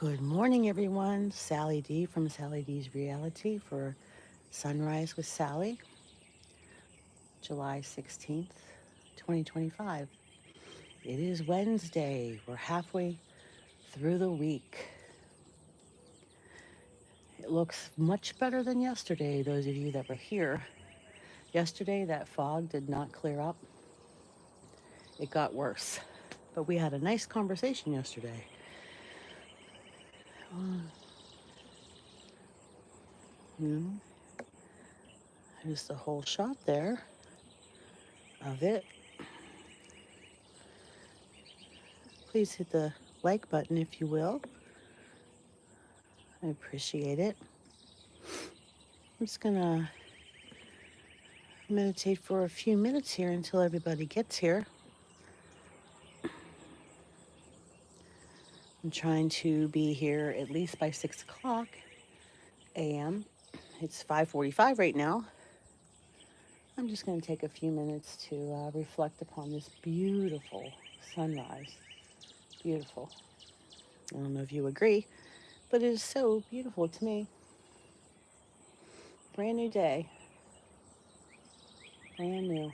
Good morning, everyone. Sally D from Sally D's Reality for Sunrise with Sally, July 16th, 2025. It is Wednesday. We're halfway through the week. It looks much better than yesterday, those of you that were here. Yesterday, that fog did not clear up, it got worse. But we had a nice conversation yesterday. You There's the whole shot there of it. Please hit the like button if you will. I appreciate it. I'm just gonna meditate for a few minutes here until everybody gets here. I'm trying to be here at least by 6 o'clock a.m. It's 5:45 right now. I'm just going to take a few minutes to reflect upon this beautiful sunrise. Beautiful. I don't know if you agree, but it is so beautiful to me. Brand new day. Brand new.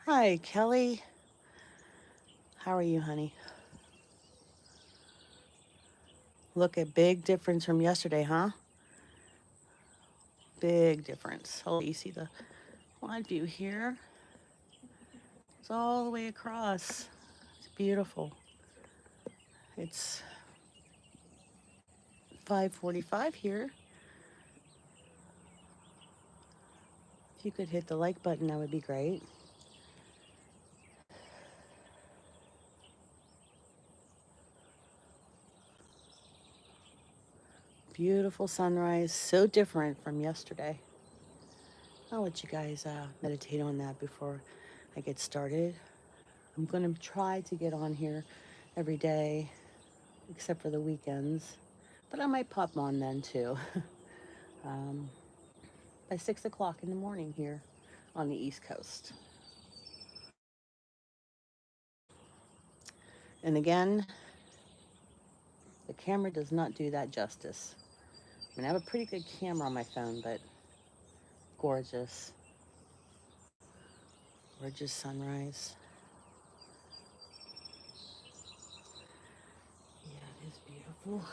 Hi, Kelly. How are you, honey? Look at big difference from yesterday, huh? Big difference. Oh, you see the wide view here? It's all the way across. It's beautiful. It's 5:45 here. If you could hit the like button, that would be great. Beautiful sunrise, so different from yesterday. I'll let you guys meditate on that before I get started. I'm going to try to get on here every day, except for the weekends, but I might pop on then too. um, by 6 o'clock in the morning here on the East Coast. And again, the camera does not do that justice. I mean, I have a pretty good camera on my phone, but gorgeous. Gorgeous sunrise. Yeah, it is beautiful.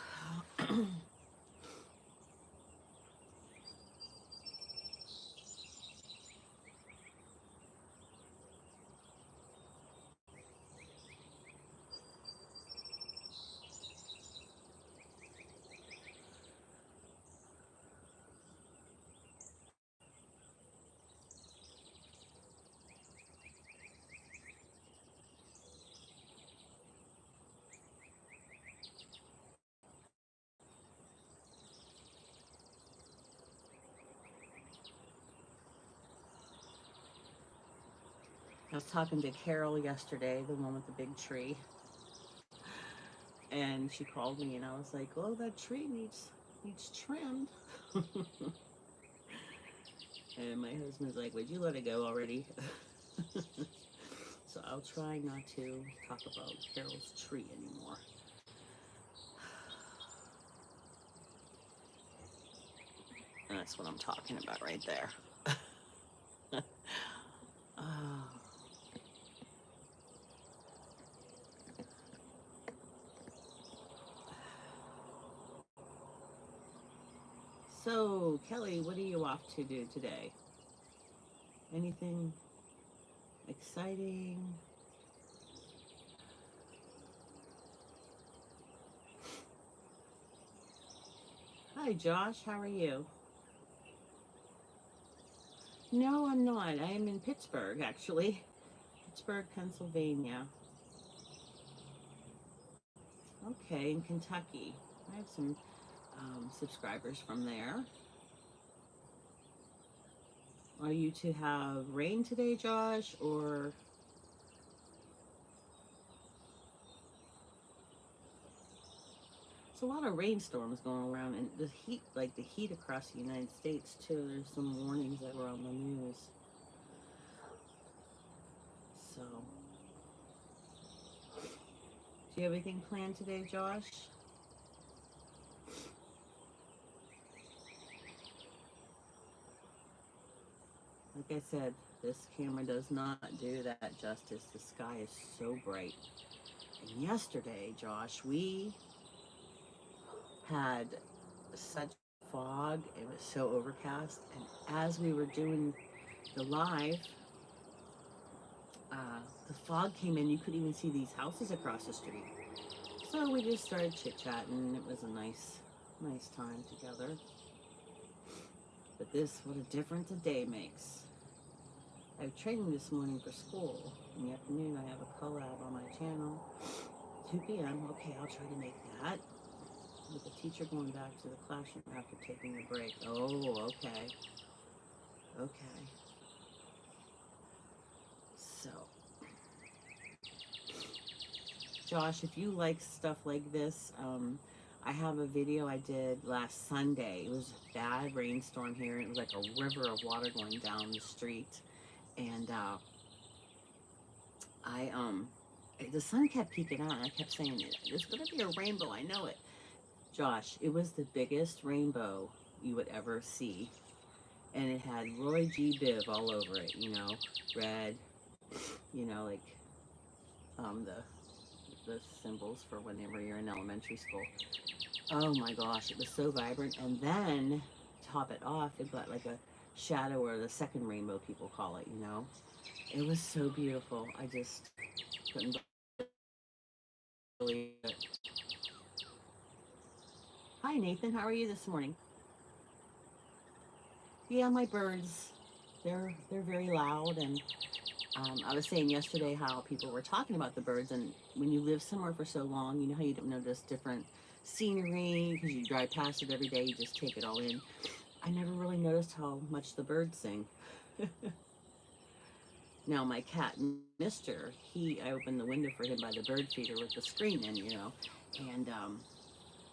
I was talking to Carol yesterday, the one with the big tree, and she called me, and I was like, "Oh, that tree needs trimmed." And my husband's like, "Would you let it go already?" So I'll try not to talk about Carol's tree anymore. And that's what I'm talking about right there. Oh. So, Kelly, what are you off to do today? Anything exciting? Hi, Josh. How are you? No, I'm not. I am in Pittsburgh, actually. Pittsburgh, Pennsylvania. Okay, in Kentucky. I have some subscribers from there. Are you to have rain today, Josh, or there's a lot of rainstorms going around, and the heat, like the heat across the United States too. There's some warnings that were on the news. So, do you have anything planned today, Josh? Like I said, this camera does not do that justice. The sky is so bright. And yesterday, Josh, we had such fog. It was so overcast. And as we were doing the live, the fog came in. You couldn't even see these houses across the street. So we just started chit-chatting. It was a nice time together. But this, what a difference a day makes. I have training this morning for school. In the afternoon, I have a collab on my channel. 2 p.m. Okay, I'll try to make that. With the teacher going back to the classroom after taking a break. Oh, okay. Okay. So, Josh, if you like stuff like this, I have a video I did last Sunday. It was a bad rainstorm here. It was like a river of water going down the street. And the sun kept peeking out, and I kept saying, there's going to be a rainbow, I know it. Josh, it was the biggest rainbow you would ever see. And it had Roy G. Biv all over it, you know, red, you know, like the symbols for whenever you're in elementary school. Oh my gosh, it was so vibrant. And then, top it off, it got like a shadow, or the second rainbow, people call it, you know. It was so beautiful. I just couldn't believe it. Hi, Nathan. How are you this morning? Yeah, my birds, they're very loud. And I was saying yesterday how people were talking about the birds, and when you live somewhere for so long, you know how you don't notice different scenery because you drive past it every day, you just take it all in. I never really noticed how much the birds sing. Now my cat, Mister, I opened the window for him by the bird feeder with the screen in, you know, and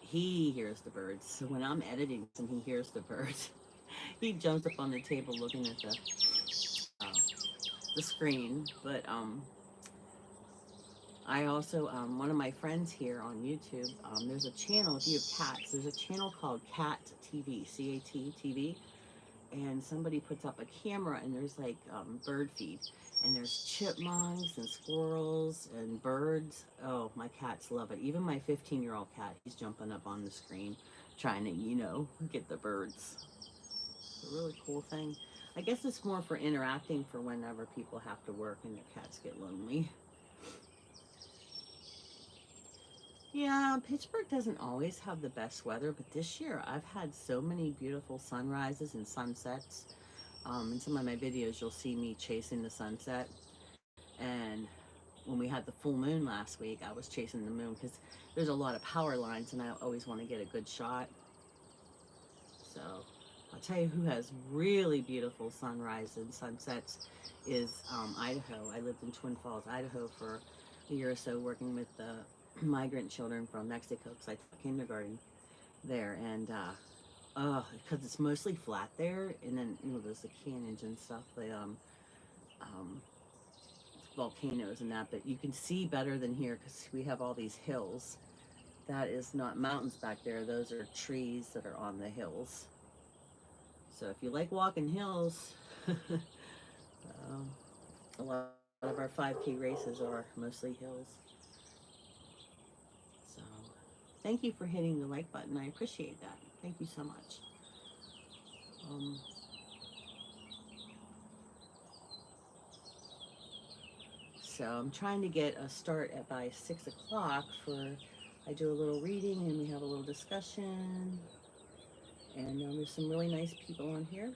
he hears the birds. So when I'm editing and he hears the birds, he jumps up on the table looking at the screen. But I also, one of my friends here on YouTube, there's a channel, if you have cats, there's a channel called Cat TV, C-A-T TV, and somebody puts up a camera, and there's like bird feed, and there's chipmunks and squirrels and birds. Oh, my cats love it. Even my 15-year-old cat, he's jumping up on the screen trying to, you know, get the birds. It's a really cool thing. I guess it's more for interacting for whenever people have to work and their cats get lonely. Yeah, Pittsburgh doesn't always have the best weather, but this year I've had so many beautiful sunrises and sunsets. In some of my videos, you'll see me chasing the sunset. And when we had the full moon last week, I was chasing the moon because there's a lot of power lines, and I always want to get a good shot. So I'll tell you who has really beautiful sunrise and sunsets is Idaho. I lived in Twin Falls, Idaho for a year or so, working with the migrant children from Mexico because I taught kindergarten there. And because it's mostly flat there, and then, you know, there's the canyons and stuff, the volcanoes and that, but you can see better than here because we have all these hills. That is not mountains back there, those are trees that are on the hills. So if you like walking hills, a lot of our 5K races are mostly hills. So thank you for hitting the like button. I appreciate that. Thank you so much. So I'm trying to get a start at by 6 o'clock for, I do a little reading and we have a little discussion. And there's some really nice people on here.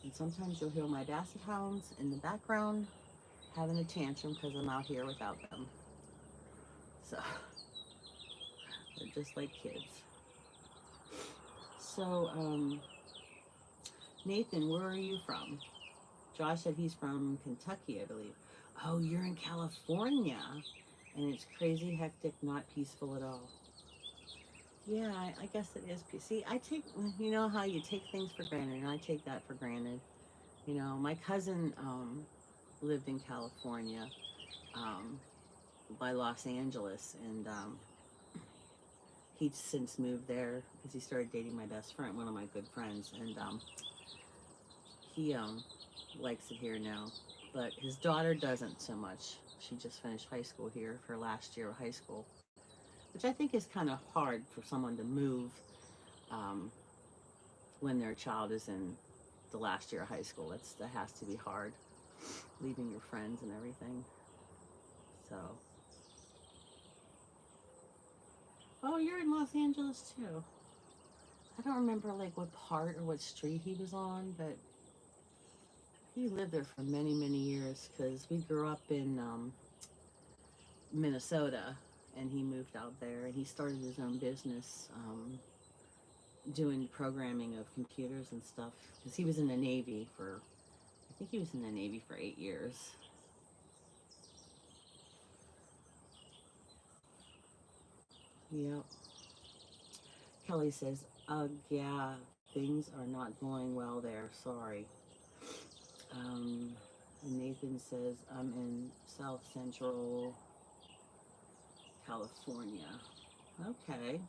And sometimes you'll hear my basset hounds in the background having a tantrum because I'm out here without them. So they're just like kids. So, Nathan, where are you from? Josh said he's from Kentucky, I believe. Oh, you're in California. And it's crazy, hectic, not peaceful at all. Yeah, I guess it is. See, I take, you know how you take things for granted, and I take that for granted. You know, my cousin lived in California um, by Los Angeles, and he's since moved there because he started dating my best friend, one of my good friends, and he likes it here now. But his daughter doesn't so much. She just finished high school here for last year of high school, which I think is kind of hard for someone to move um, when their child is in the last year of high school. That has to be hard, leaving your friends and everything. So, oh, you're in Los Angeles too. I don't remember like what part or what street he was on, but he lived there for many, many years because we grew up in Minnesota, and he moved out there and he started his own business doing programming of computers and stuff because he was in the Navy for, I think he was in the Navy for 8 years. Yep. Kelly says, yeah, things are not going well there. Sorry. And Nathan says, I'm in South Central California. Okay.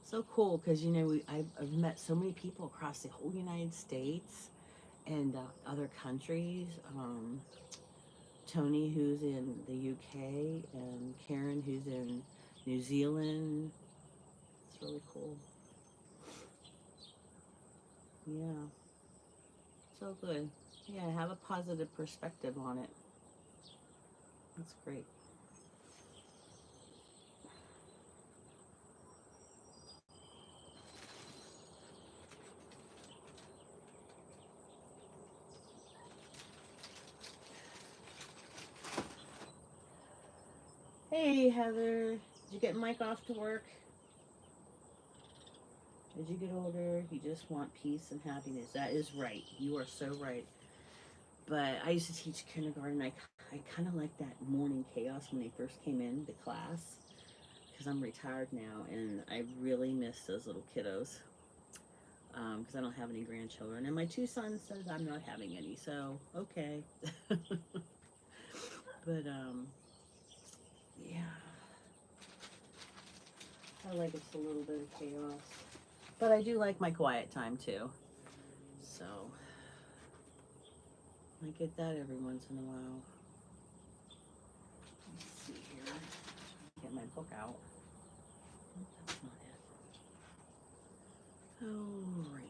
So cool because, you know, I've met so many people across the whole United States and other countries. Tony, who's in the UK, and Karen, who's in New Zealand. It's really cool. Yeah. So good. Yeah, have a positive perspective on it. That's great. Hey, Heather. Did you get Mike off to work? As you get older, you just want peace and happiness. That is right. You are so right. But I used to teach kindergarten. I kind of like that morning chaos when they first came in the class because I'm retired now and I really miss those little kiddos because I don't have any grandchildren. And my two sons said I'm not having any, so okay. But yeah, I like it's a little bit of chaos. But I do like my quiet time too. So I get that every once in a while. Let's see here. Get my book out. That's not it. All right.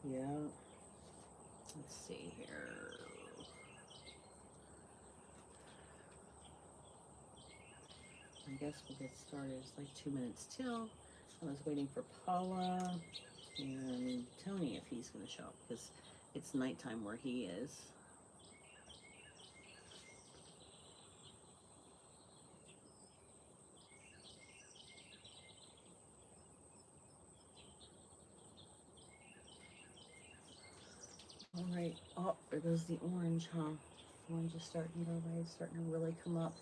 Yeah. Let's see here. I guess we'll get started. It's like 2 minutes till. I was waiting for Paula and Tony if he's going to show up because it's nighttime where he is. All right. Oh, there goes the orange, huh? The orange is starting to go away. It's starting to really come up.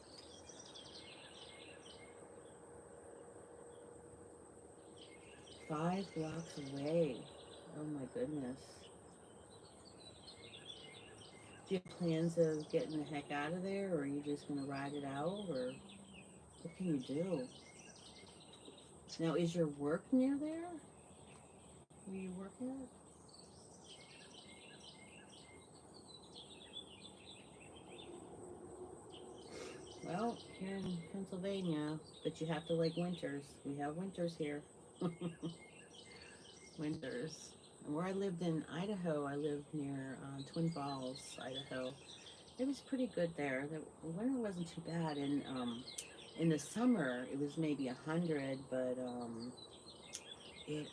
5 blocks away. Oh my goodness. Do you have plans of getting the heck out of there, or are you just going to ride it out, or what can you do? Now, is your work near there? Where you work at? Well, here in Pennsylvania, but you have to like winters. We have winters here. Winters. And where I lived in Idaho, I lived near Twin Falls, Idaho. It was pretty good there. The winter wasn't too bad, and In the summer, it was maybe 100, but it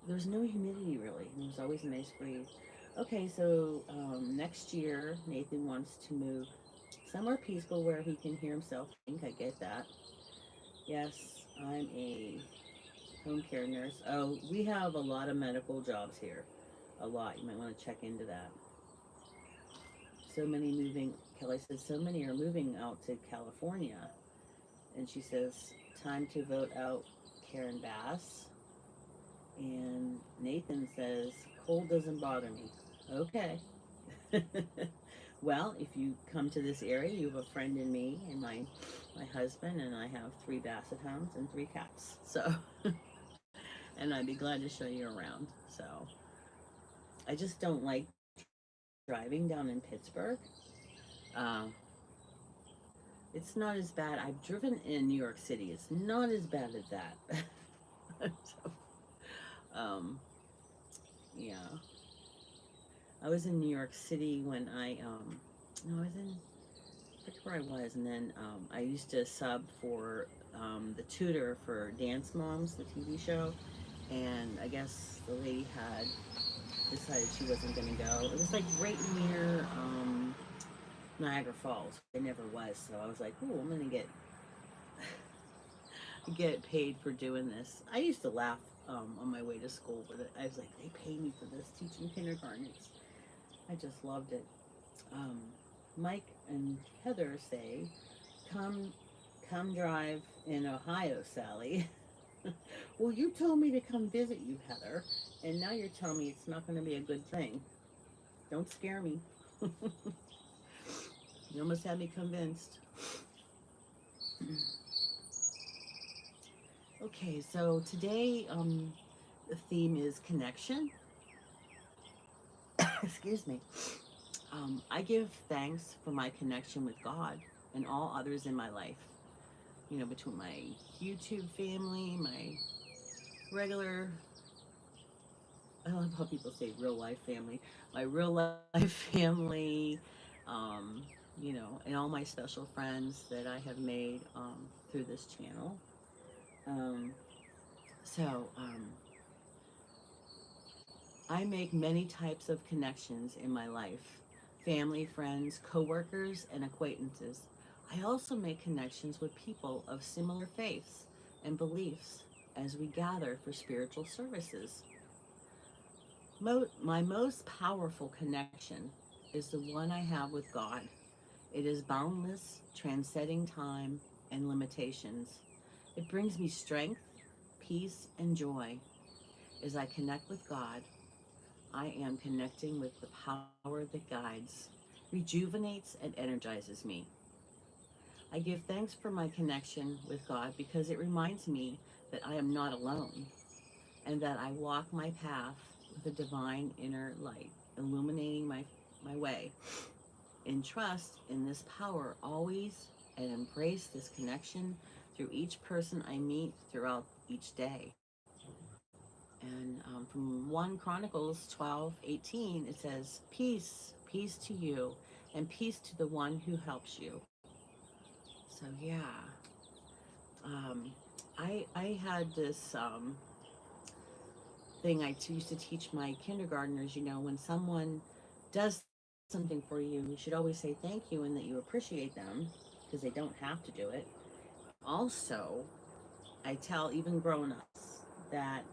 there was no humidity really. It was always a nice breeze. Okay, so next year, Nathan wants to move somewhere peaceful where he can hear himself think. I get that. Yes, I'm a home care nurse. Oh, we have a lot of medical jobs here. A lot. You might want to check into that. So many moving, Kelly says, so many are moving out to California. And she says, time to vote out Karen Bass. And Nathan says, cold doesn't bother me. Okay. Well, if you come to this area, you have a friend in me and my husband, and I have 3 basset hounds and 3 cats. So, and I'd be glad to show you around. So, I just don't like driving down in Pittsburgh. Uh, it's not as bad. I've driven in New York City. It's not as bad as that. So, um, yeah. I was in New York City when no, I was in, I forget where I was, and then I used to sub for the tutor for Dance Moms, the TV show, and I guess the lady had decided she wasn't going to go. It was like right near Niagara Falls. It never was, so I was like, "Ooh, I'm going to get paid for doing this." I used to laugh on my way to school, but I was like, "They pay me for this teaching kindergarten." I just loved it. Um, Mike and Heather say, "Come, come drive in Ohio, Sally." Well, you told me to come visit you, Heather, and now you're telling me it's not going to be a good thing. Don't scare me. You almost had me convinced. Okay, so today the theme is connection. Excuse me. I give thanks for my connection with God and all others in my life. You know, between my YouTube family, my regular, I love how people say real life family, my real life family, um, you know, and all my special friends that I have made through this channel. Um, so, I make many types of connections in my life: family, friends, coworkers, and acquaintances. I also make connections with people of similar faiths and beliefs as we gather for spiritual services. My most powerful connection is the one I have with God. It is boundless, transcending time and limitations. It brings me strength, peace, and joy. As I connect with God, I am connecting with the power that guides, rejuvenates, and energizes me. I give thanks for my connection with God because it reminds me that I am not alone and that I walk my path with a divine inner light, illuminating my way. In trust in this power always, and embrace this connection through each person I meet throughout each day. And from 1 Chronicles 12:18, it says, peace, peace to you, and peace to the one who helps you. So, yeah. Um, I had this thing used to teach my kindergartners, you know, when someone does something for you, you should always say thank you and that you appreciate them because they don't have to do it. Also, I tell even grown-ups that,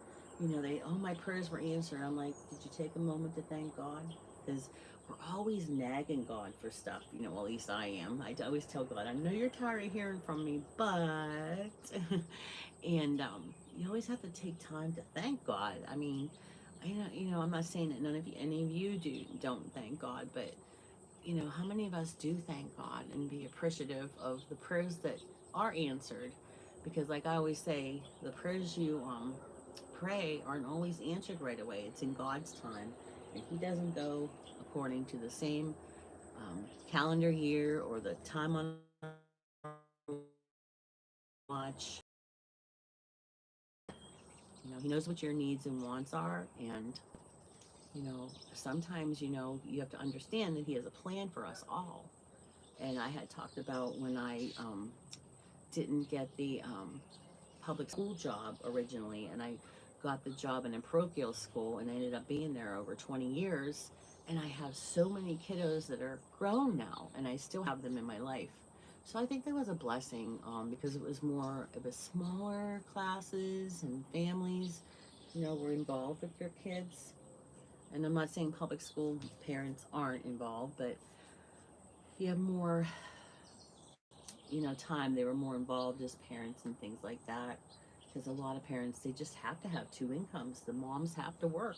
you know, oh, my prayers were answered. I'm like, did you take a moment to thank God? Because we're always nagging God for stuff. You know, well, at least I am. I always tell God, I know you're tired of hearing from me, but and you always have to take time to thank God. I mean, I'm not saying that any of you don't thank God, but you know, how many of us do thank God and be appreciative of the prayers that are answered? Because, like I always say, the prayers you pray aren't always answered right away. It's in God's time, and He doesn't go according to the same calendar year or the time on watch. You know, He knows what your needs and wants are, and you know, sometimes you have to understand that He has a plan for us all. And I had talked about when I didn't get the public school job originally, and I got the job in a parochial school, and I ended up being there over 20 years. And I have so many kiddos that are grown now, and I still have them in my life. So I think that was a blessing, because it was smaller classes and families, were involved with their kids. And I'm not saying public school parents aren't involved, but you have more, time. They were more involved as parents and things like that. Because a lot of parents, they just have to have two incomes. The moms have to work.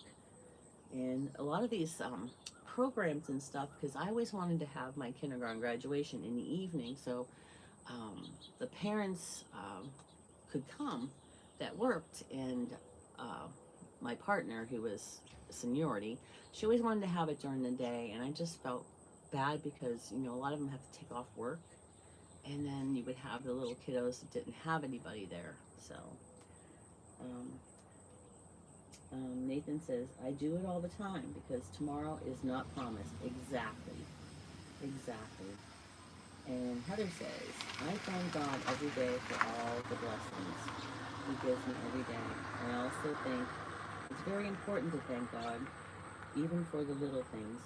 And a lot of these programs and stuff, because I always wanted to have my kindergarten graduation in the evening, so the parents could come that worked, and uh, my partner, who was seniority, she always wanted to have it during the day, and I just felt bad because a lot of them have to take off work, and then you would have the little kiddos that didn't have anybody there. So um, Nathan says, I do it all the time because tomorrow is not promised. Exactly. Exactly. And Heather says, I thank God every day for all the blessings He gives me every day. I also think it's very important to thank God, even for the little things.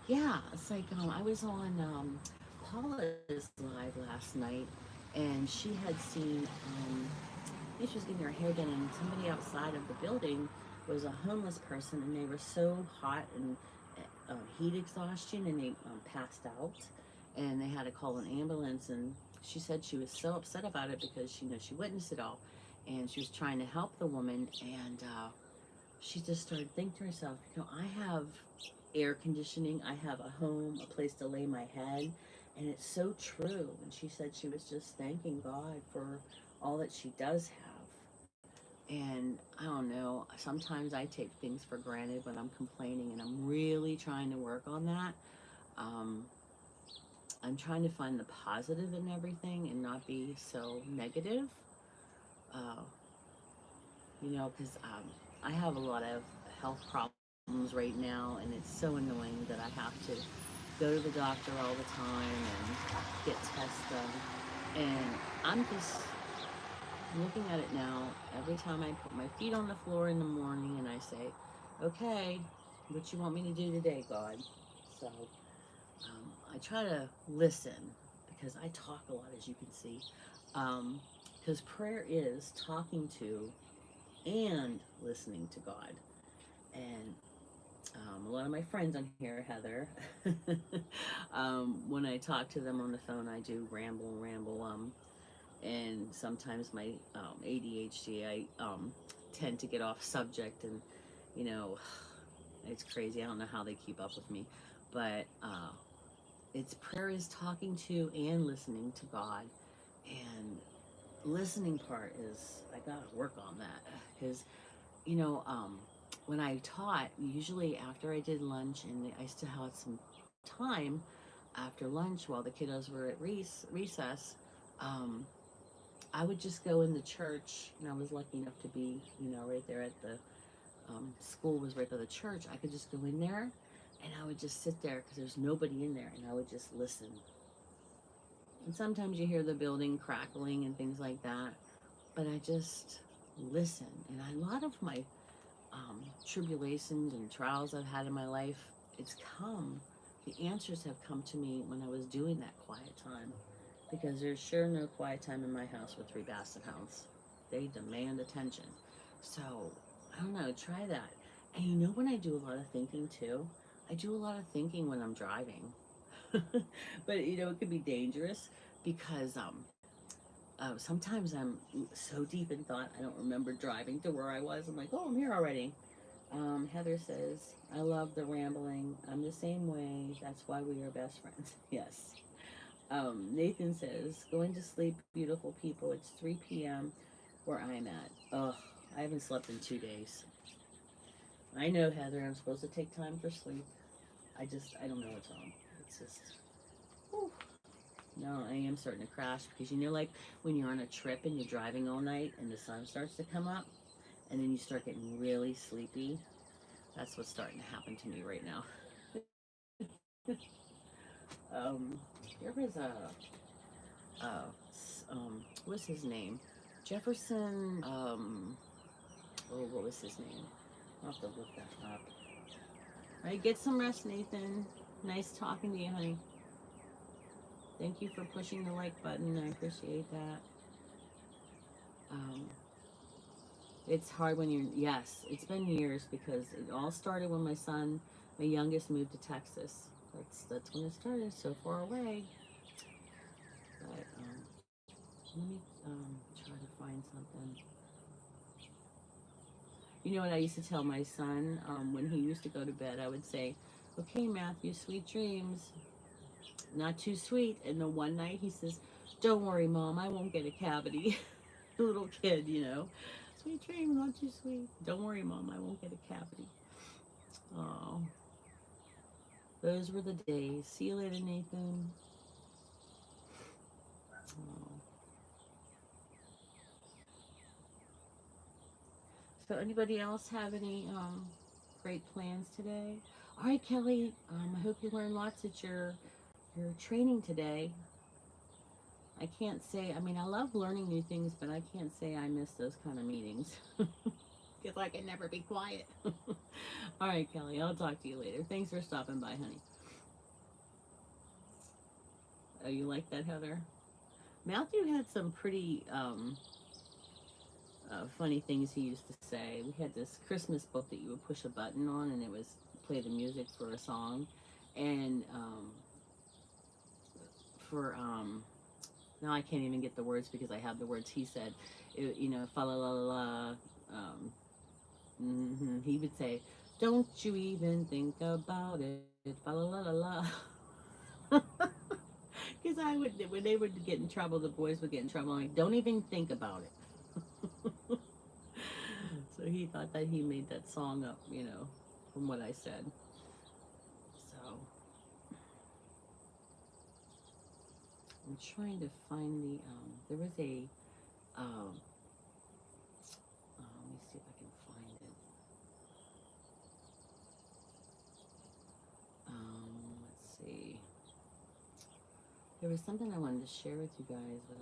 Yeah, it's like I was on Paula's live last night, and she had seen, I think she was getting her hair done, and somebody outside of the building was a homeless person, and they were so hot and heat exhaustion, and they passed out, and they had to call an ambulance. And she said she was so upset about it because she witnessed it all, and she was trying to help the woman, and she just started thinking to herself, I have air conditioning, I have a home, a place to lay my head, and it's so true. And she said she was just thanking God for all that she does have. And I don't know, sometimes I take things for granted when I'm complaining, and I'm really trying to work on that. Um, I'm trying to find the positive in everything and not be so negative. Uh, because I have a lot of health problems right now, and it's so annoying that I have to go to the doctor all the time and get tests done. And I'm just looking at it now. Every time I put my feet on the floor in the morning and I say, okay, what you want me to do today, God? So I try to listen, because I talk a lot, as you can see. Because prayer is talking to and listening to God. And a lot of my friends on here, Heather, when I talk to them on the phone, I do ramble. And sometimes my ADHD, I tend to get off subject, and you know, it's crazy. I don't know how they keep up with me, but it's prayer is talking to and listening to God, and listening part is I gotta work on that, because you know, when I taught, usually after I did lunch, and I still had some time after lunch while the kiddos were at recess. Um, I would just go in the church, and I was lucky enough to be, right there at the school was right by the church. I could just go in there, and I would just sit there because there's nobody in there, and I would just listen. And sometimes you hear the building crackling and things like that, but I just listen. And a lot of my tribulations and trials I've had in my life, the answers have come to me when I was doing that quiet time, because there's sure no quiet time in my house with 3 basset hounds. They demand attention. So, I don't know, try that. And when I do a lot of thinking too? I do a lot of thinking when I'm driving. But, it could be dangerous because sometimes I'm so deep in thought, I don't remember driving to where I was. I'm like, oh, I'm here already. Heather says, I love the rambling. I'm the same way. That's why we are best friends. Yes. Nathan says, going to sleep, beautiful people. It's 3 p.m. where I'm at. Ugh, I haven't slept in 2 days. I know, Heather, I'm supposed to take time for sleep. I don't know what's wrong. It's just, whew. No, I am starting to crash because like when you're on a trip and you're driving all night and the sun starts to come up and then you start getting really sleepy. That's what's starting to happen to me right now. Um, there was what's his name? Jefferson, oh, what was his name? I'll have to look that up. All right, get some rest, Nathan. Nice talking to you, honey. Thank you for pushing the like button. I appreciate that. Um, it's hard when you're, yes, it's been years because it all started when my youngest moved to Texas. That's when it started, so far away. But let me try to find something. You know what I used to tell my son when he used to go to bed? I would say, okay, Matthew, sweet dreams. Not too sweet. And then one night he says, don't worry, Mom, I won't get a cavity. Little kid, you know. Sweet dreams, not too sweet. Don't worry, Mom, I won't get a cavity. Oh, those were the days. See you later, Nathan. Oh. So anybody else have any great plans today? All right, Kelly. I hope you learned lots at your training today. I can't say. I mean, I love learning new things, but I can't say I miss those kind of meetings because I can never be quiet. All right, Kelly. I'll talk to you later. Thanks for stopping by, honey. Oh, you like that, Heather? Matthew had some pretty funny things he used to say. We had this Christmas book that you would push a button on, and it was play the music for a song, and for now I can't even get the words because I have the words he said. It, you know, fa la la la la. He would say, "Don't you even think about it, fa la la la la." Because I would, when they would get in trouble, the boys would get in trouble. I'm like, don't even think about it. So he thought that he made that song up, you know, from what I said. So I'm trying to find the, there was a, let me see if I can find it. Let's see. There was something I wanted to share with you guys, but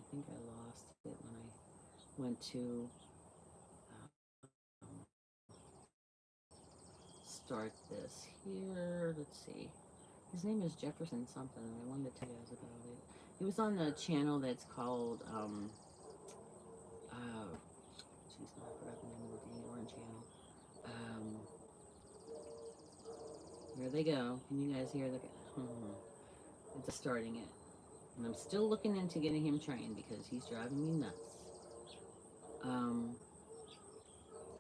I think I lost it when I went to um, start this here. Let's see. His name is Jefferson something, and I wanted to tell you guys about it. He was on a channel that's called, jeez, no, I forgot the name of the dang orange channel. Um, here they go. Can you guys hear the? It's starting it, and I'm still looking into getting him trained because he's driving me nuts. Um,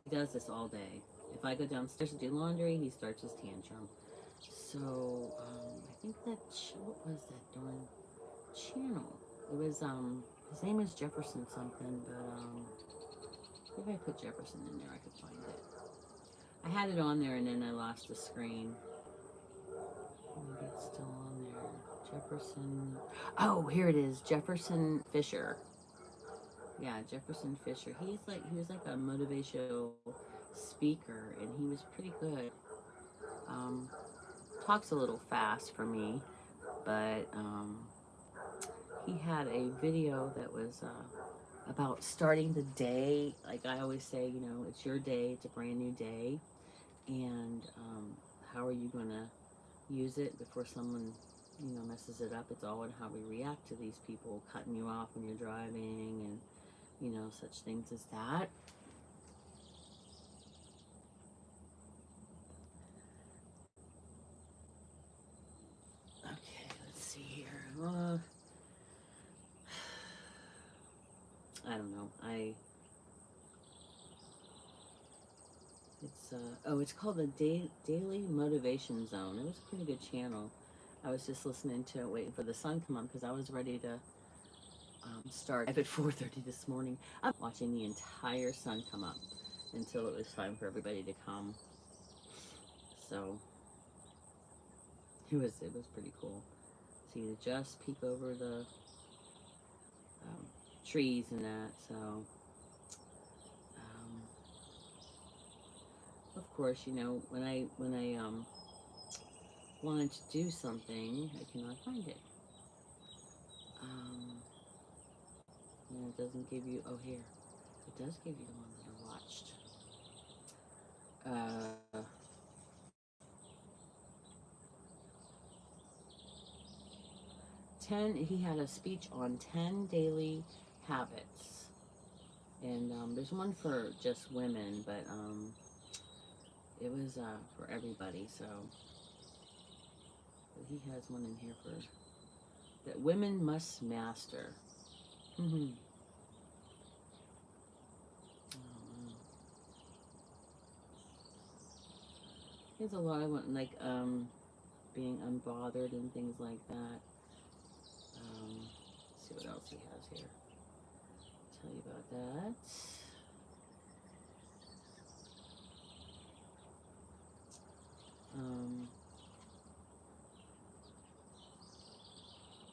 he does this all day. If I go downstairs to do laundry, he starts his tantrum. So I think that what was that darn channel? It was his name is Jefferson something, but if I put Jefferson in there, I could find it. I had it on there and then I lost the screen. Maybe it's still on there. Jefferson. Oh, here it is. Jefferson Fisher. Yeah, Jefferson Fisher. He was like a motivational speaker, and he was pretty good. Um, Talks a little fast for me, but he had a video that was about starting the day. Like I always say, you know, it's your day. It's a brand new day, and how are you gonna use it before someone, you know, messes it up? It's all in how we react to these people cutting you off when you're driving, and you know, such things as that. Okay, let's see here. I don't know. It's oh, it's called the Daily Motivation Zone. It was a pretty good channel. I was just listening to it, waiting for the sun to come up because I was ready to start at 4:30 this morning. I'm watching the entire sun come up until it was time for everybody to come. So it was pretty cool. See, to just peek over the trees and that. So of course, you know, when I wanted to do something. I cannot find it. And it doesn't give you, oh here, it does give you the ones that are watched. 10, he had a speech on 10 daily habits. And there's one for just women, but it was for everybody, so. But he has one in here for, that women must master. Mm-hmm. There's a lot of one, like being unbothered and things like that. Let's see what else he has here. Tell you about that.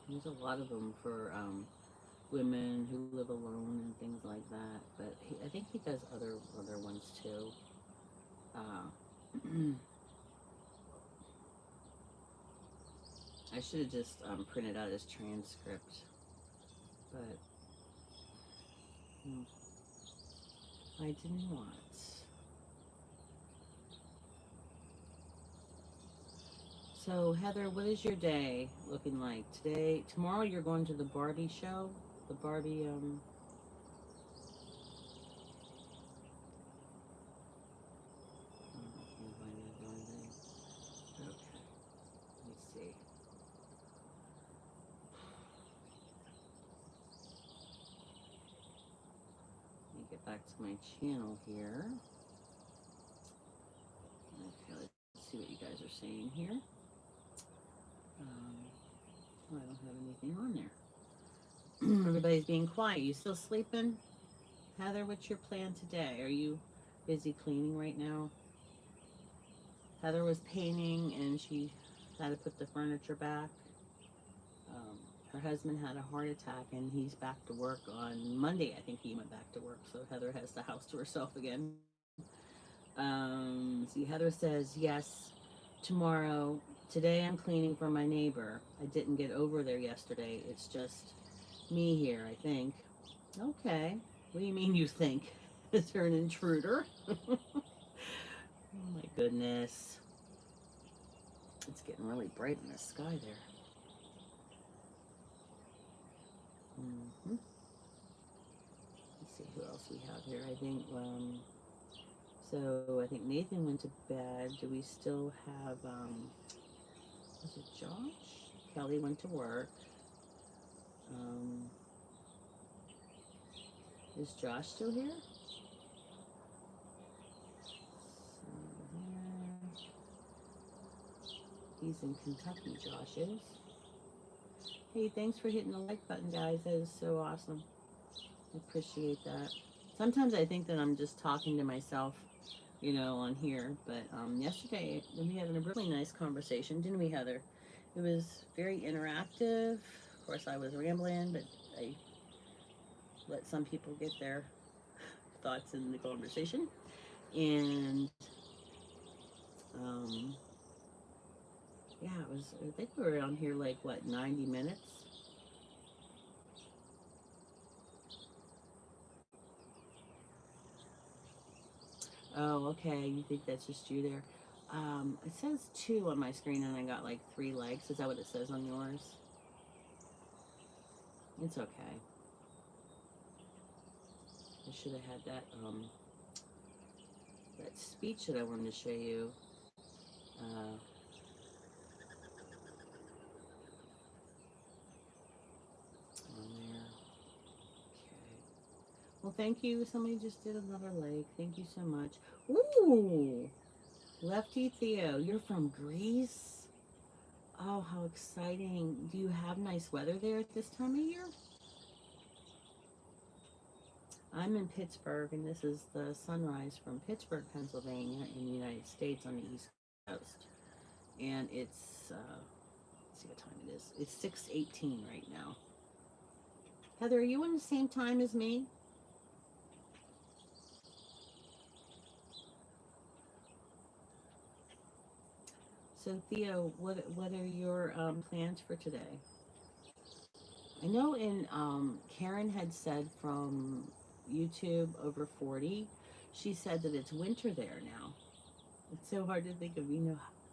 There's a lot of them for women who live alone and things like that. But I think he does other ones too. I should have just printed out his transcript, but I didn't want. So Heather, what is your day looking like today? Tomorrow you're going to the Barbie show, the Barbie Okay, let me see. Let me get back to my channel here. Okay, let's see what you guys are saying here. I don't have anything on there. Everybody's being quiet. You still sleeping? Heather, what's your plan today? Are you busy cleaning right now? Heather was painting and she had to put the furniture back. Her husband had a heart attack and he's back to work on Monday. I think he went back to work, so Heather has the house to herself again. See, Heather says, yes, tomorrow. Today I'm cleaning for my neighbor. I didn't get over there yesterday. It's just me here, I think. Okay. What do you mean you think? Is there an intruder? Oh my goodness. It's getting really bright in the sky there. Let's see who else we have here. I think, so I think Nathan went to bed. Do we still have, was it Josh? Kelly went to work. Is Josh still here? He's in Kentucky, Josh is. Hey, thanks for hitting the like button, guys. That is so awesome. I appreciate that. Sometimes I think that I'm just talking to myself, you know, on here. But yesterday, we had a really nice conversation, didn't we, Heather? It was very interactive. Of course, I was rambling, but I let some people get their thoughts in the conversation. And yeah, it was, I think we were on here like, what, 90 minutes? Oh, okay. You think that's just you there? It says 2 on my screen and I got like 3 likes. Is that what it says on yours? It's okay. I should have had that, that speech that I wanted to show you. On there. Okay. Well, thank you. Somebody just did another like. Thank you so much. Ooh! Lefty Theo, you're from Greece? Oh, how exciting. Do you have nice weather there at this time of year? I'm in Pittsburgh, and this is the sunrise from Pittsburgh, Pennsylvania, in the United States on the East Coast. And it's, let's see what time it is. It's 6:18 right now. Heather, are you in the same time as me? So Theo, what are your plans for today? I know in Karen had said from YouTube over 40, she said that it's winter there now. It's so hard to think of,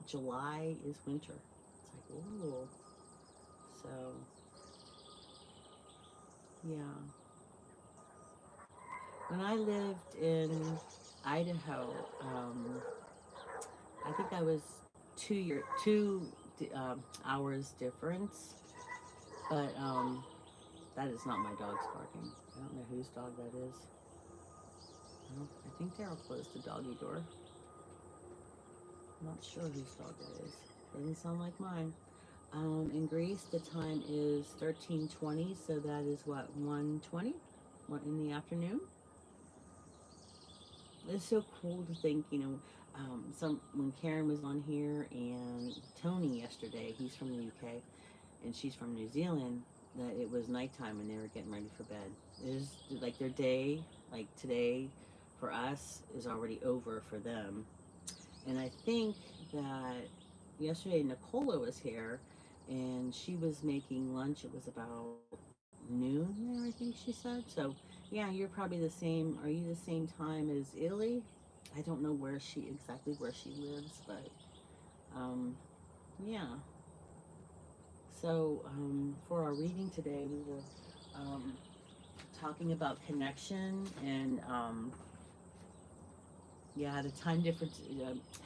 July is winter. It's like, ooh. So, yeah. When I lived in Idaho, I think I was 2 hours difference, but that is not my dog's barking. I don't know whose dog that is. I think Daryl closed the doggy door. I'm not sure whose dog that is. Doesn't sound like mine. In Greece, the time is 13:20, so that is what, 1:20, in the afternoon. It's so cool to think, some when Karen was on here and Tony yesterday, he's from the UK and she's from New Zealand, that it was nighttime and they were getting ready for bed. It is like their day, like today, for us is already over for them. And I think that yesterday Nicola was here and she was making lunch. It was about noon there, I think she said. So yeah, you're probably the same. Are you the same time as Italy? I don't know exactly where she lives, but yeah. So for our reading today, we were talking about connection and yeah, the time difference.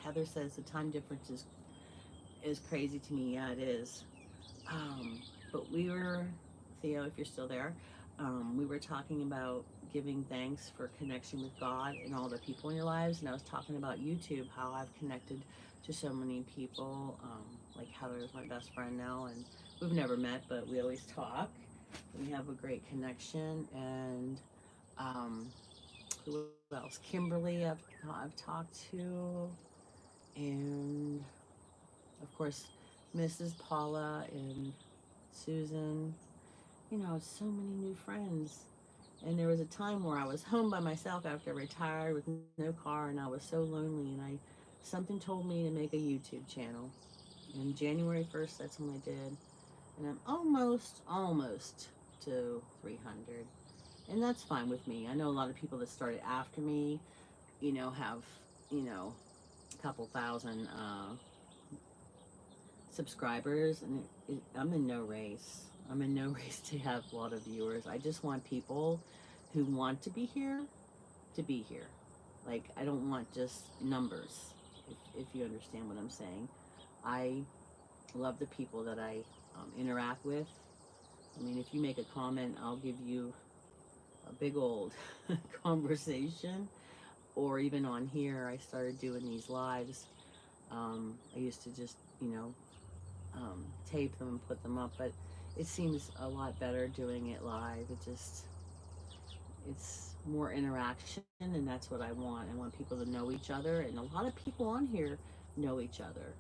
Heather says the time difference is crazy to me. Yeah, it is. But we were, Theo, if you're still there, we were talking about giving thanks for connection with God and all the people in your lives. And I was talking about YouTube, how I've connected to so many people. Like Heather is my best friend now, and we've never met, but we always talk. We have a great connection. And who else? Kimberly, I've talked to, and of course, Mrs. Paula and Susan. So many new friends. And there was a time where I was home by myself after I retired with no car, and I was so lonely. And something told me to make a YouTube channel. And January 1st, that's when I did. And I'm almost to 300. And that's fine with me. I know a lot of people that started after me, have, a couple thousand subscribers, and I'm in no race. I'm in no race to have a lot of viewers. I just want people who want to be here to be here. Like, I don't want just numbers, if you understand what I'm saying. I love the people that I interact with. I mean, if you make a comment, I'll give you a big old conversation. Or even on here, I started doing these lives. I used to just, tape them and put them up, but it seems a lot better doing it live. It's more interaction, and that's what I want. I want people to know each other, and a lot of people on here know each other.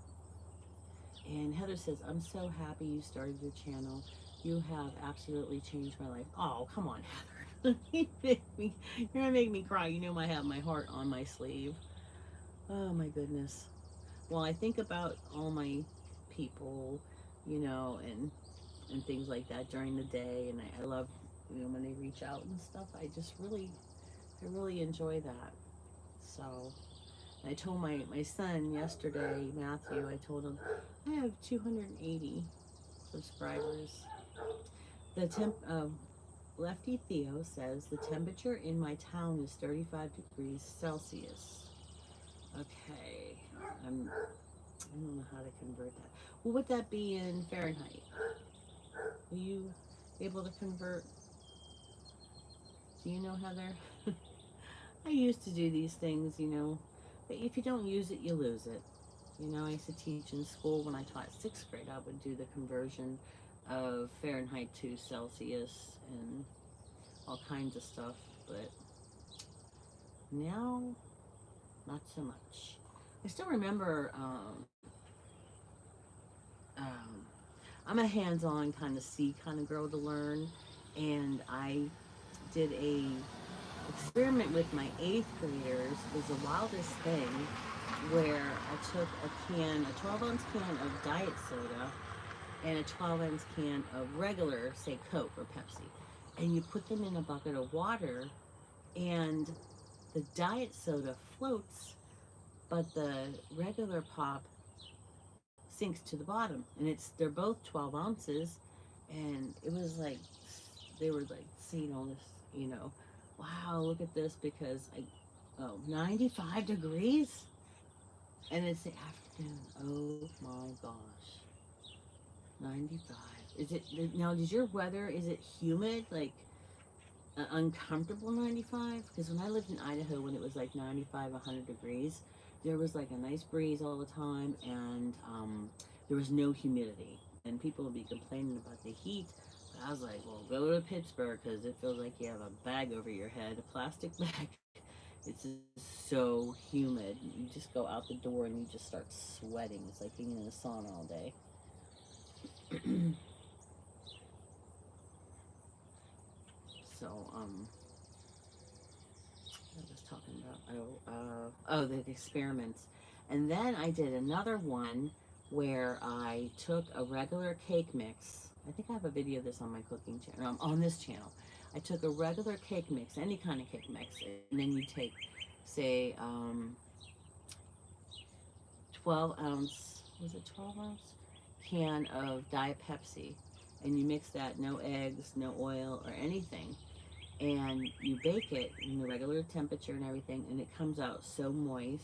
And Heather says, I'm so happy you started your channel. You have absolutely changed my life. Oh, come on, Heather. You're gonna make me cry. I have my heart on my sleeve. Oh my goodness. Well, I think about all my people, and things like that during the day, and I love, when they reach out and stuff. I really enjoy that. So I told my son yesterday, Matthew, I told him I have 280 subscribers. The Lefty Theo says the temperature in my town is 35 degrees Celsius. Okay, I don't know how to convert that. What would that be in Fahrenheit? Are you able to convert? Do you know, Heather? I used to do these things, but if you don't use it, you lose it. I used to teach in school. When I taught 6th grade, I would do the conversion of Fahrenheit to Celsius and all kinds of stuff, but now, not so much. I still remember, um, I'm a hands-on kind of see kind of girl to learn, and I did a experiment with my 8th graders. It was the wildest thing. where I took a 12-ounce can of diet soda and a 12-ounce can of regular, say, Coke or Pepsi. And you put them in a bucket of water, and the diet soda floats, but the regular pop sinks to the bottom. And they're both 12 ounces. And it was like, they were like seeing all this, wow, look at this, because 95 degrees? And it's the afternoon. Oh my gosh. 95. Is it now? Does your weather, is it humid, like uncomfortable 95? Because when I lived in Idaho, when it was like 95, 100 degrees, there was like a nice breeze all the time, and there was no humidity. And people would be complaining about the heat. But I was like, well, go to Pittsburgh because it feels like you have a bag over your head, a plastic bag. It's just so humid. You just go out the door and you just start sweating. It's like being in the sauna all day. So, I was talking about, the experiments. And then I did another one where I took a regular cake mix. I think I have a video of this on my cooking channel, on this channel. I took a regular cake mix, any kind of cake mix, and then you take, say, 12 ounce, was it 12 ounce? Can of Diet Pepsi. And you mix that, no eggs, no oil, or anything, and you bake it in the regular temperature and everything, and it comes out so moist.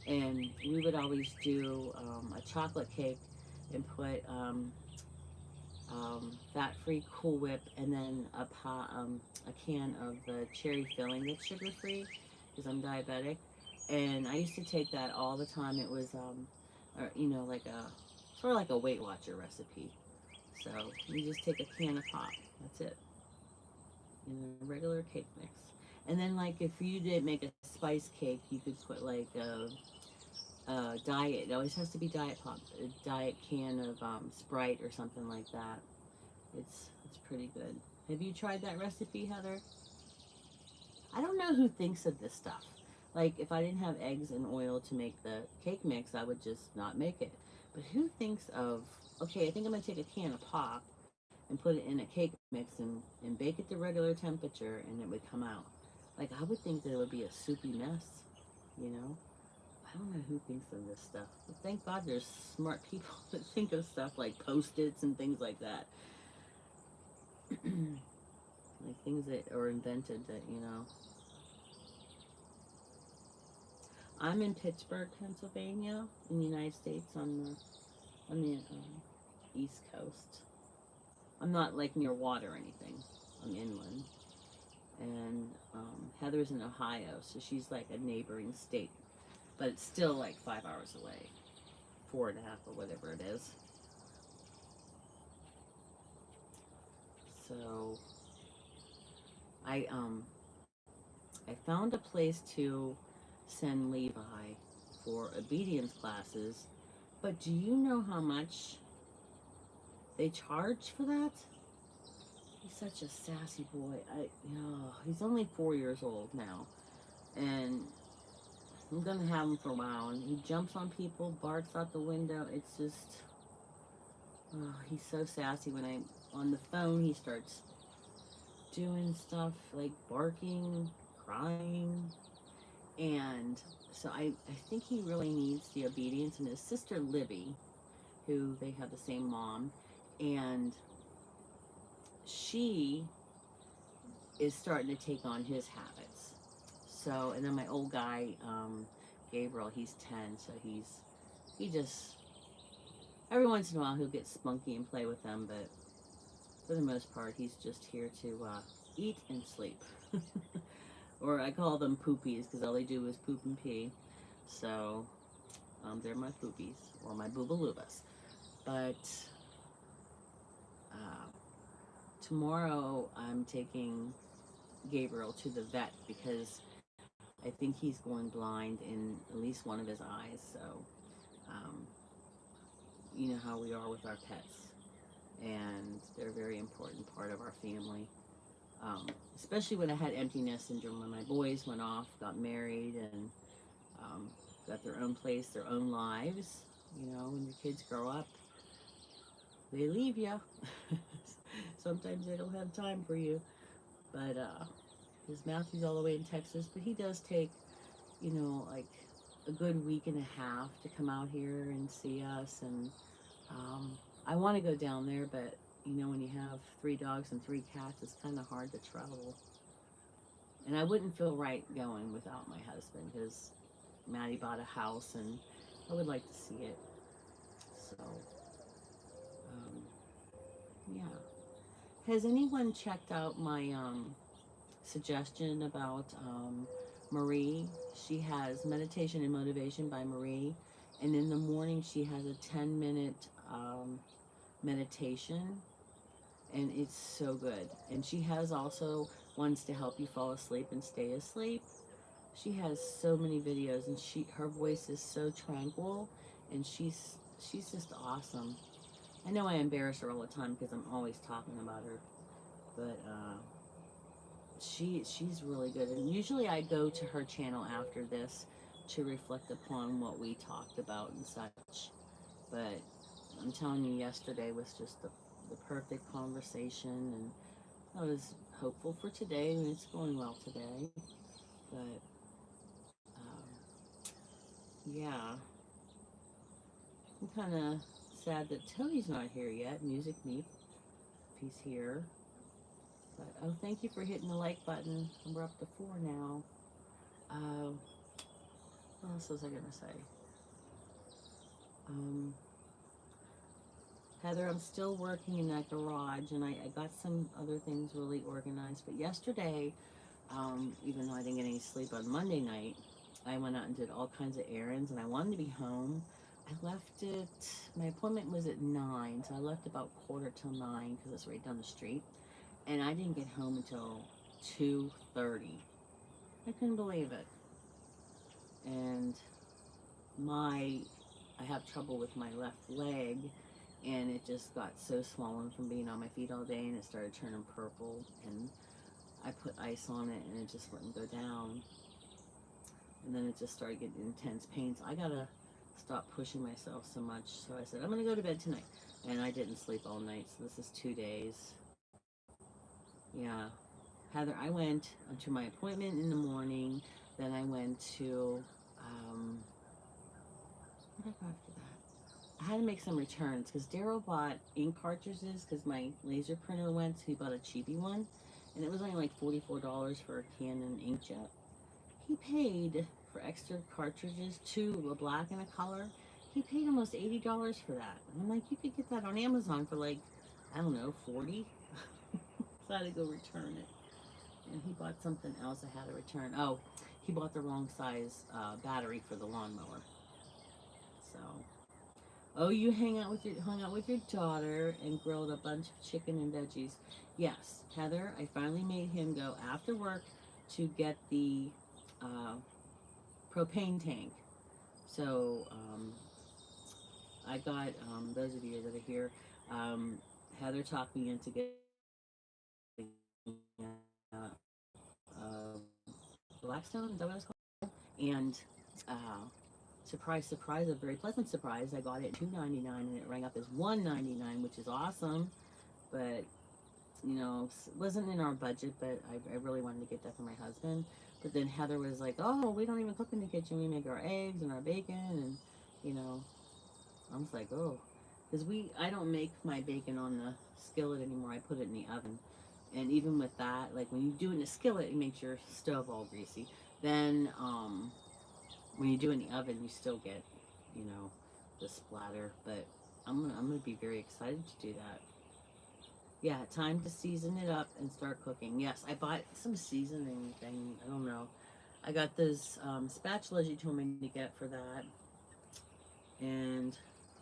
And we would always do a chocolate cake and put fat-free Cool Whip, and then a can of the cherry filling that's sugar-free, because I'm diabetic. And I used to take that all the time. It was, like sort of like a Weight Watcher recipe. So you just take a can of pop. That's it, in a regular cake mix. And then, like, if you did make a spice cake, you could put like a diet. It always has to be diet pop, a diet can of Sprite or something like that. It's pretty good. Have you tried that recipe, Heather? I don't know who thinks of this stuff. Like, if I didn't have eggs and oil to make the cake mix, I would just not make it. But who thinks of, okay, I think I'm gonna take a can of pop and put it in a cake mix and bake it to regular temperature, and it would come out. Like, I would think that it would be a soupy mess, you know? I don't know who thinks of this stuff. But thank God there's smart people that think of stuff like Post-its and things like that. Like things that are invented that, I'm in Pittsburgh, Pennsylvania, in the United States, on the East Coast. I'm not like near water or anything. I'm inland. And Heather's in Ohio, so she's like a neighboring state, but it's still like 5 hours away, 4.5 or whatever it is. So I found a place to send Levi for obedience classes, but do you know how much they charge for that? He's such a sassy boy. He's only 4 years old now, and I'm gonna have him for a while. And he jumps on people, barks out the window. It's just, he's so sassy. When I'm on the phone, he starts doing stuff like barking, crying, and so I think he really needs the obedience. And his sister Libby, who they have the same mom, and she is starting to take on his habits. So, and then my old guy, Gabriel, he's 10, so he just, every once in a while he'll get spunky and play with them, but for the most part he's just here to eat and sleep. Or I call them poopies because all they do is poop and pee. So they're my poopies, or my boobalubas. But tomorrow I'm taking Gabriel to the vet because I think he's going blind in at least one of his eyes. So um, you know how we are with our pets, and they're a very important part of our family. Especially when I had empty nest syndrome, when my boys went off, got married, and got their own place, their own lives. You know, when your kids grow up, they leave you. Sometimes they don't have time for you. But his Matthew's all the way in Texas, but he does take, you know, like a good week and a half to come out here and see us. And I want to go down there, but you know, when you have 3 dogs and 3 cats, it's kind of hard to travel. And I wouldn't feel right going without my husband because Maddie bought a house and I would like to see it. So, yeah. Has anyone checked out my suggestion about Marie? She has Meditation and Motivation by Marie. And in the morning, she has a 10-minute meditation. And it's so good. And she has also ones to help you fall asleep and stay asleep. She has so many videos, and her voice is so tranquil, and she's just awesome. I know I embarrass her all the time because I'm always talking about her, but she's really good. And usually I go to her channel after this to reflect upon what we talked about and such. But I'm telling you, yesterday was just the perfect conversation, and I was hopeful for today, and it's going well today. But yeah, I'm kind of sad that Tony's not here yet. Music Meep, if he's here. But oh, thank you for hitting the like button. We're up to 4 now. What else was I gonna say? Heather, I'm still working in that garage, and I got some other things really organized. But yesterday, even though I didn't get any sleep on Monday night, I went out and did all kinds of errands, and I wanted to be home. I left it, my appointment was at 9, so I left about 8:45 because it's right down the street. And I didn't get home until 2:30. I couldn't believe it. And I have trouble with my left leg, and it just got so swollen from being on my feet all day, and it started turning purple, and I put ice on it, and it just wouldn't go down. And then it just started getting intense pains. I gotta stop pushing myself so much. So I said, I'm gonna go to bed tonight. And I didn't sleep all night, so this is 2 days. Yeah. Heather, I went to my appointment in the morning. Then I went to, what did I go after that? I had to make some returns because Daryl bought ink cartridges because my laser printer went, so he bought a cheapy one. And it was only like $44 for a Canon inkjet. He paid for extra cartridges, 2, a black and a color. He paid almost $80 for that. And I'm like, you could get that on Amazon for like, I don't know, 40. So I had to go return it. And he bought something else I had to return. Oh, he bought the wrong size battery for the lawnmower. So, oh, you hung out with your daughter and grilled a bunch of chicken and veggies. Yes, Heather, I finally made him go after work to get the propane tank. So I got those of you that are here. Heather talked me into getting Blackstone. Is that what it's called? And surprise, surprise, a very pleasant surprise. I got it at $2.99 and it rang up as $1.99, which is awesome. But you know, wasn't in our budget, but I really wanted to get that for my husband. But then Heather was like, oh, we don't even cook in the kitchen. We make our eggs and our bacon. And, you know, I was like, oh. Because I don't make my bacon on the skillet anymore. I put it in the oven. And even with that, like when you do it in a skillet, it makes your stove all greasy. Then when you do it in the oven, you still get, you know, the splatter. But I'm gonna be very excited to do that. Yeah, time to season it up and start cooking. Yes, I bought some seasoning thing. I don't know. I got those spatulas you told me to get for that. And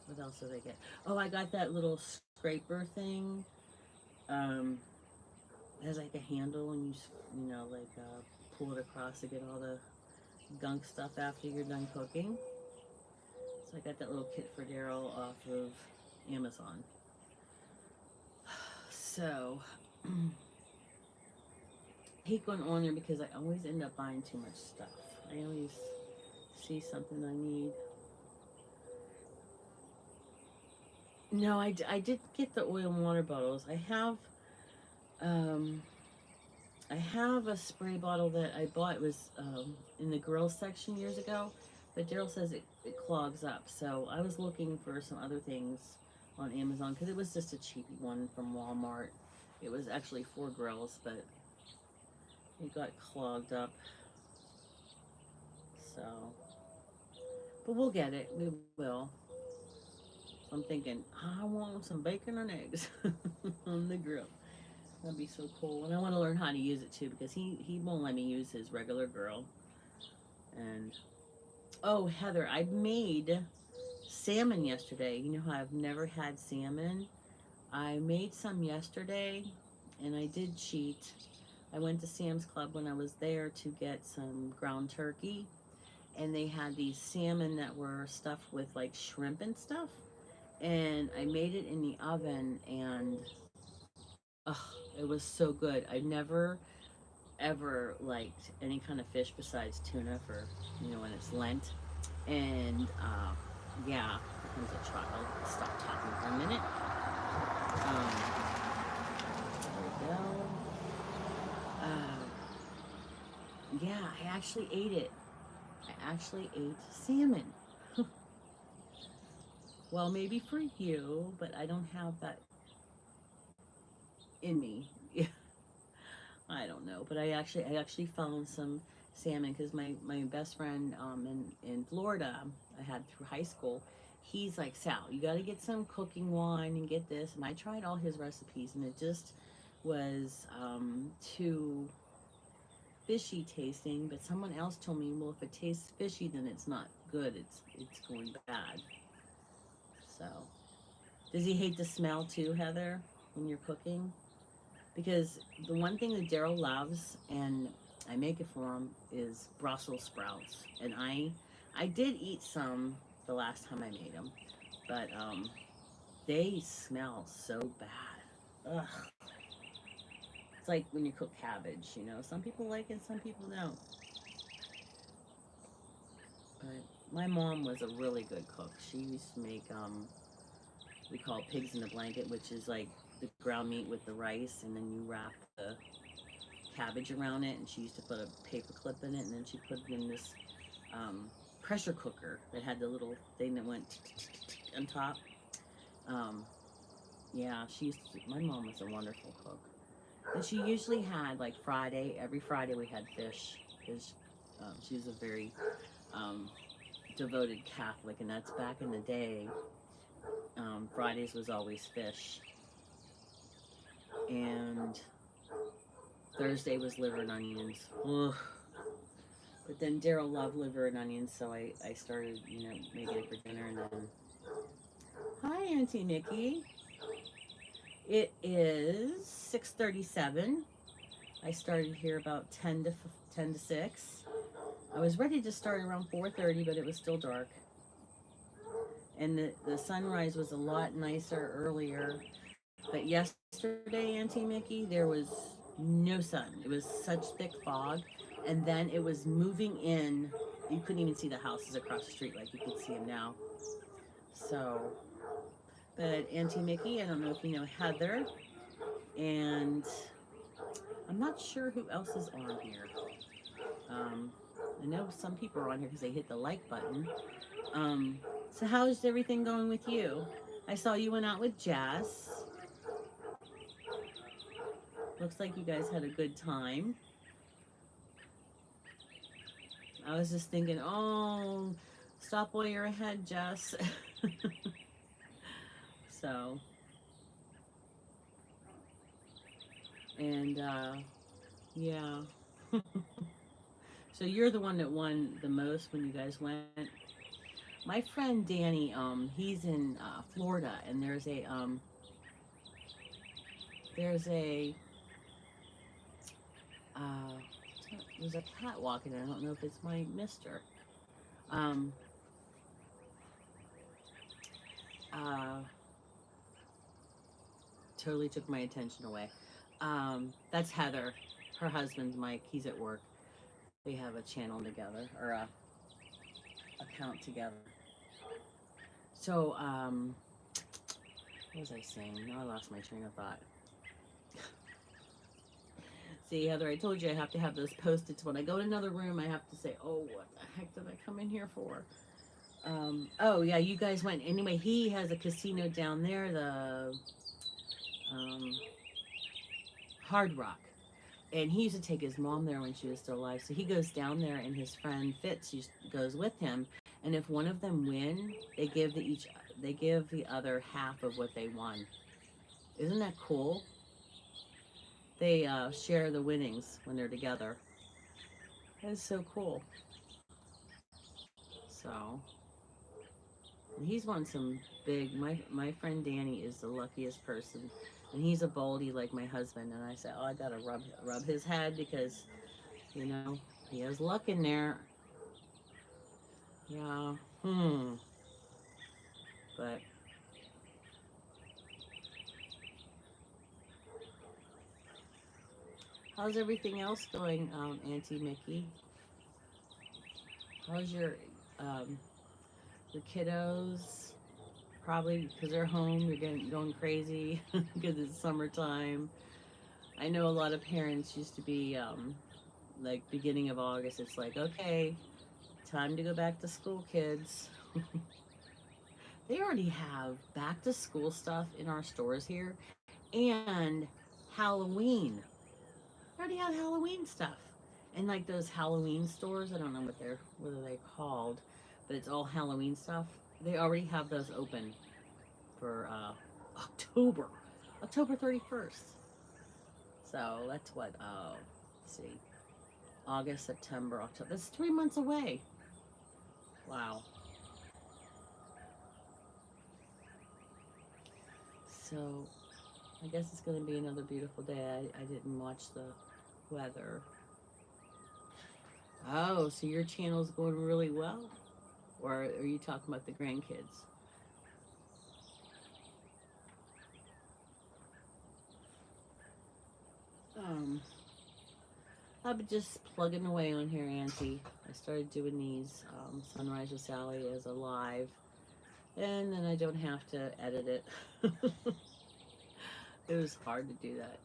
what else did I get? Oh, I got that little scraper thing. It has like a handle, and you know, like pull it across to get all the gunk stuff after you're done cooking. So I got that little kit for Daryl off of Amazon. So I hate going on there because I always end up buying too much stuff. I always see something I need. No, I did get the oil and water bottles. Um, I have a spray bottle that I bought. It was in the grill section years ago, but Daryl says it clogs up. So I was looking for some other things on Amazon because it was just a cheap one from Walmart. It was actually 4 grills, but it got clogged up. So, but we'll get it. We will. I'm thinking, I want some bacon and eggs on the grill. That'd be so cool. And I want to learn how to use it too because he won't let me use his regular grill. And oh, Heather, I made salmon yesterday. You know how I've never had salmon? I made some yesterday and I did cheat. I went to Sam's Club when I was there to get some ground turkey, and they had these salmon that were stuffed with like shrimp and stuff. And I made it in the oven, and it was so good. I never ever liked any kind of fish besides tuna for, when it's Lent. And yeah, here comes a child. Stop talking for a minute. There we go. Yeah, I actually ate it. I actually ate salmon. Well, maybe for you, but I don't have that in me. I don't know, but I actually found some salmon because my best friend in Florida I had through high school. He's like, Sal, you got to get some cooking wine and get this. And I tried all his recipes, and it just was too fishy tasting. But someone else told me, well, if it tastes fishy, then it's not good. It's going bad. So, does he hate the smell too, Heather, when you're cooking? Because the one thing that Daryl loves, and I make it for him, is Brussels sprouts. And I did eat some the last time I made them, but they smell so bad. Ugh. It's like when you cook cabbage, Some people like it, some people don't. But my mom was a really good cook. She used to make we call it pigs in a blanket, which is like the ground meat with the rice, and then you wrap the cabbage around it, and she used to put a paper clip in it, and then she put it in this pressure cooker that had the little thing that went on top. Um, yeah, my mom was a wonderful cook. And she usually had, like, every Friday we had fish, because she was a very devoted Catholic, and that's back in the day. Fridays was always fish. And Thursday was liver and onions. Ugh. But then Daryl loved liver and onions, so I started, making it for dinner. And then, hi, Auntie Nikki. It is 6:37. I started here about 10 to 6. I was ready to start around 4:30, but it was still dark. And the sunrise was a lot nicer earlier. But yesterday, Auntie Mickey, there was no sun. It was such thick fog. And then it was moving in. You couldn't even see the houses across the street like you could see them now. So, but Auntie Mickey, I don't know if you know Heather. And I'm not sure who else is on here. I know some people are on here because they hit the like button. So how's everything going with you? I saw you went out with Jess. Looks like you guys had a good time. I was just thinking, oh, stop while you're ahead, Jess. So, and yeah. So you're the one that won the most when you guys went. My friend Danny, he's in Florida, and uh, there's a cat walking. I don't know if it's my mister. Um, uh, totally took my attention away. That's Heather. Her husband's Mike. He's at work. They have a channel together, or account together. So, what was I saying? Now I lost my train of thought. See, Heather, I told you I have to have those post-its. When I go to another room, I have to say, oh, what the heck did I come in here for? Oh, yeah, you guys went. Anyway, he has a casino down there, the um, Hard Rock. And he used to take his mom there when she was still alive. So he goes down there, and his friend Fitz goes with him. And if one of them win, they give the other half of what they won. Isn't that cool? They share the winnings when they're together. That is so cool. So he's won some big. My friend Danny is the luckiest person, and he's a baldy like my husband. And I said, oh, I gotta rub his head because you know he has luck in there. Yeah. But how's everything else going, Auntie Mickey? How's um, your kiddos? Probably because they're home, they're going crazy because it's summertime. I know a lot of parents used to be like beginning of August. It's like, okay, time to go back to school, kids. They already have back to school stuff in our stores here, and Halloween. They already have Halloween stuff. And like those Halloween stores, I don't know what are they called, but it's all Halloween stuff. They already have those open for October, October 31st. So that's what, let's see, August, September, October. That's 3 months away. Wow. So I guess it's going to be another beautiful day. I didn't watch the weather. Oh, so your channel's going really well? Or are you talking about the grandkids? Um, I've been just plugging away on here, Auntie. I started doing these Sunrise with Sally as a live, and then I don't have to edit it. It was hard to do that.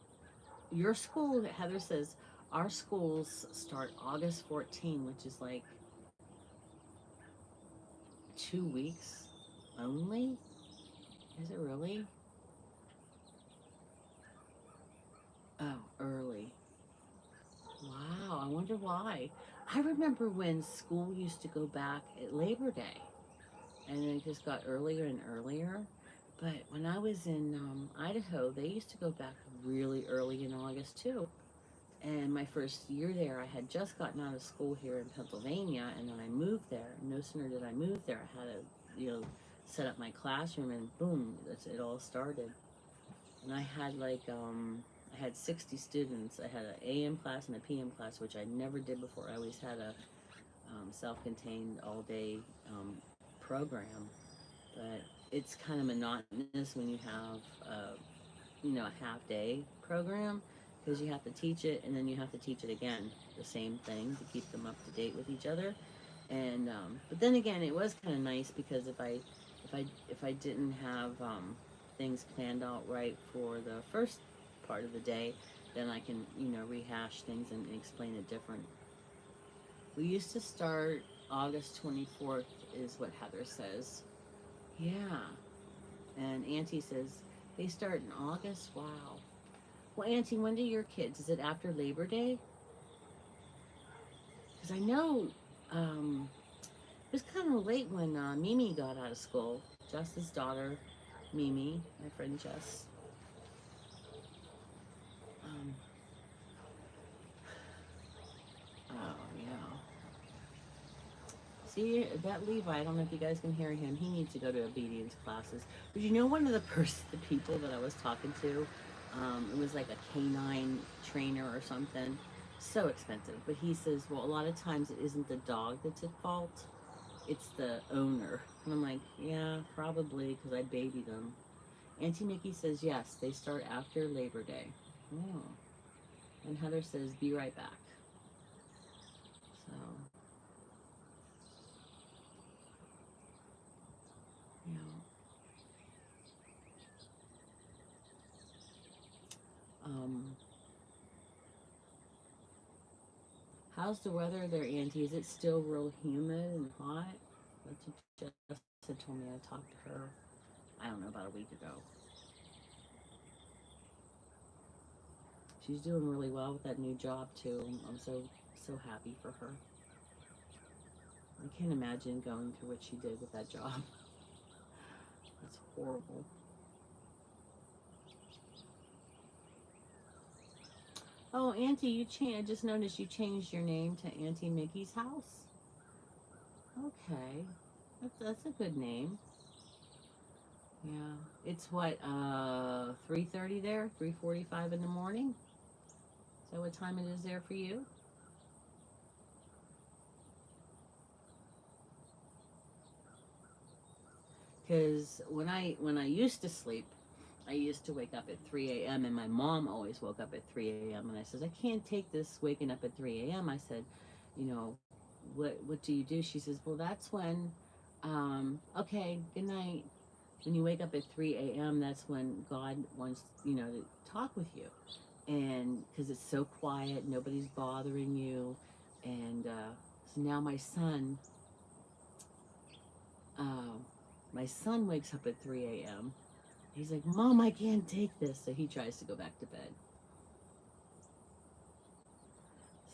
Your school, Heather says, our schools start August 14, which is like 2 weeks only. Is it really? Oh, early. Wow, I wonder why. I remember when school used to go back at Labor Day, and it just got earlier and earlier. But when I was in Idaho, they used to go back really early in August too. And my first year there, I had just gotten out of school here in Pennsylvania, and then I moved there. No sooner did I move there, I had to, set up my classroom, and boom, it all started. And I had 60 students. I had an AM class and a PM class, which I never did before. I always had a self-contained all-day program, but it's kind of monotonous when you have a half-day program because you have to teach it and then you have to teach it again, the same thing to keep them up to date with each other. And but then again, it was kind of nice because if I didn't have things planned out right for the first part of the day, then I can rehash things and explain it different. We used to start August 24th, is what Heather says. Yeah, and Auntie says they start in August. Wow. Well, Auntie, when do your kids? Is it after Labor Day? Because I know it was kind of late when Mimi got out of school. Jess's daughter, Mimi, my friend Jess. Um, oh, yeah. See, that Levi, I don't know if you guys can hear him. He needs to go to obedience classes. But one of the people that I was talking to, it was like a canine trainer or something. So expensive. But he says, well, a lot of times it isn't the dog that's at fault. It's the owner. And I'm like, yeah, probably, because I baby them. Auntie Nikki says, yes, they start after Labor Day. Oh. And Heather says, be right back. So, How's the weather there, Auntie? Is it still real humid and hot? That's what Jessica told me. I talked to her, I don't know, about a week ago. She's doing really well with that new job too. I'm so happy for her. I can't imagine going through what she did with that job. That's horrible. Oh, Auntie, I just noticed you changed your name to Auntie Mickey's house. Okay, that's a good name. Yeah, it's what 3:30 there, 3:45 in the morning. Is that what time it is there for you? Because when I used to sleep, I used to wake up at 3 a.m. and my mom always woke up at 3 a.m. and I says I can't take this waking up at 3 a.m. I said, you know, what do you do? She says, well, that's when, okay, good night. When you wake up at 3 a.m., that's when God wants to talk with you, and because it's so quiet, nobody's bothering you, and so now uh, my son wakes up at 3 a.m. He's like, Mom, I can't take this. So he tries to go back to bed.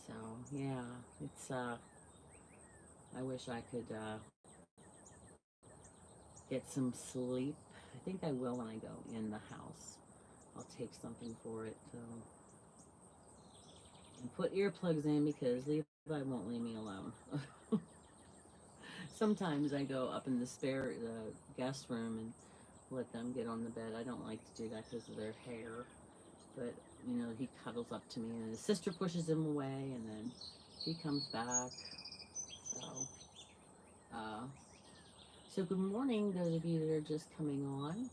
So, yeah, it's, I wish I could get some sleep. I think I will when I go in the house. I'll take something for it. And put earplugs in because Levi won't leave me alone. Sometimes I go up in the guest room and let them get on the bed. I don't like to do that because of their hair. But, he cuddles up to me and his sister pushes him away and then he comes back. So, uh, so good morning, those of you that are just coming on.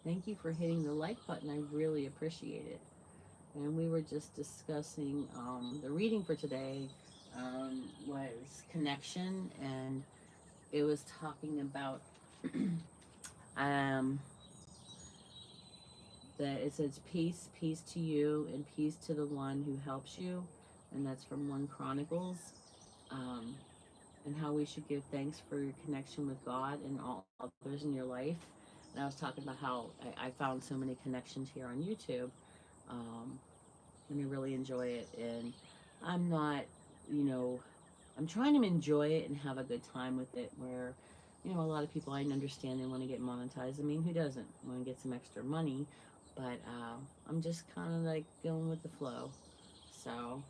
Thank you for hitting the like button. I really appreciate it. And we were just discussing the reading for today was connection, and it was talking about um, that it says peace, peace to you, and peace to the one who helps you, and that's from 1 Chronicles. Um, and how we should give thanks for your connection with God and all others in your life. And I was talking about how I found so many connections here on YouTube, um, and I really enjoy it. And I'm not, you know, I'm trying to enjoy it and have a good time with it. Where, a lot of people I understand they want to get monetized. I mean, who doesn't want to get some extra money? But I'm just kind of like going with the flow. So